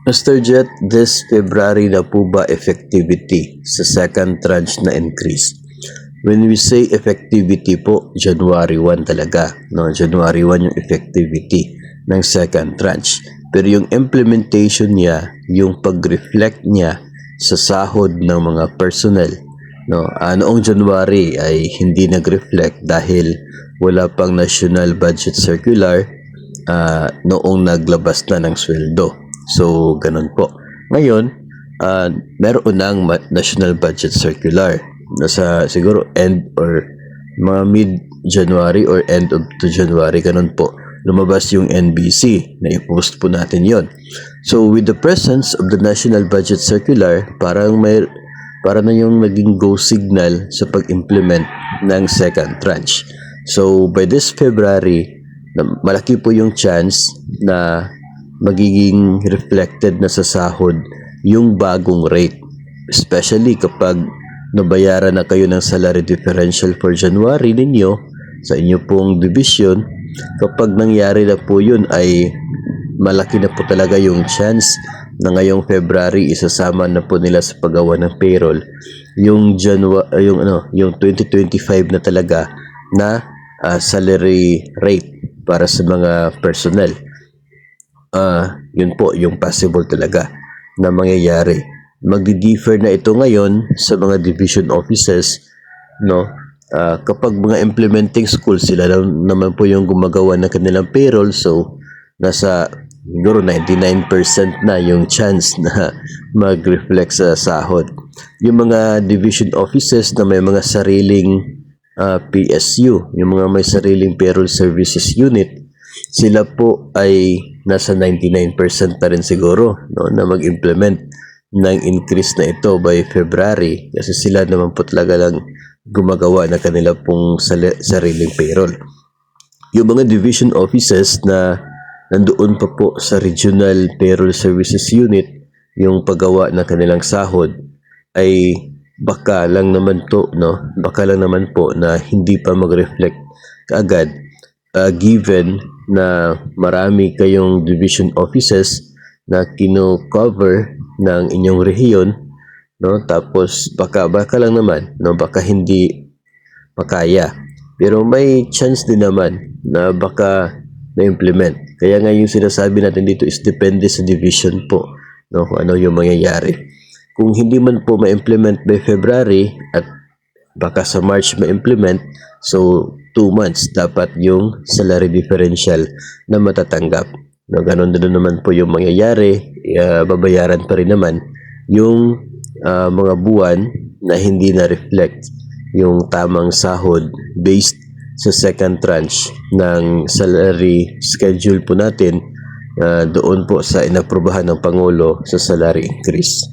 Mr. Jet, this February na po ba effectivity sa second tranche na increase? When we say effectivity po, January 1 talaga. No? January 1 yung effectivity ng second tranche. Pero yung implementation niya, yung pag-reflect niya sa sahod ng mga personnel, no? Noong January ay hindi nag-reflect dahil wala pang National Budget Circular noong naglabas na ng sweldo. So, ganun po. Ngayon, meron ng National Budget Circular. Nasa siguro end or mga mid-January or end of to January, ganun po. Lumabas yung NBC na i-post po natin yon. So, with the presence of the National Budget Circular, para na yung naging go signal sa pag-implement ng second tranche. So, by this February, malaki po yung chance na magiging reflected na sa sahod yung bagong rate. Especially kapag nabayaran na kayo ng salary differential for January ninyo sa inyo pong division. Kapag nangyari na po yun ay malaki na po talaga yung chance na ngayong February isasama na po nila sa paggawa ng payroll yung yung 2025 na talaga na salary rate para sa mga personnel. Yun po yung possible talaga na mangyayari. Magdi-differ na ito ngayon sa mga division offices, no? Kapag mga implementing schools, sila naman po yung gumagawa ng kanilang payroll, so nasa siguro 99% na yung chance na mag-reflect sa sahod. Yung mga division offices na may mga sariling PSU, yung mga may sariling payroll services unit, sila po ay nasa 99% pa rin siguro, no, na mag-implement ng increase na ito by February kasi sila naman po talaga lang gumagawa na kanila pong sariling payroll. Yung mga division offices na nandoon pa po sa regional payroll services unit, yung paggawa ng kanilang sahod ay baka lang naman po na hindi pa mag-reflect kaagad, given na marami kayong division offices na kino-cover ng inyong rehiyon, no? Tapos baka lang naman, no, baka hindi makaya. Pero may chance din naman na baka na-implement. Kaya nga yung sinasabi natin dito is depende sa division po, no, kung ano yung mangyayari. Kung hindi man po ma-implement by February at baka sa March ma-implement, so 2 months dapat yung salary differential na matatanggap. No, ganun din naman po yung mangyayari, babayaran pa rin naman yung mga buwan na hindi na-reflect yung tamang sahod based sa second tranche ng salary schedule po natin doon po sa inaprubahan ng Pangulo sa salary increase.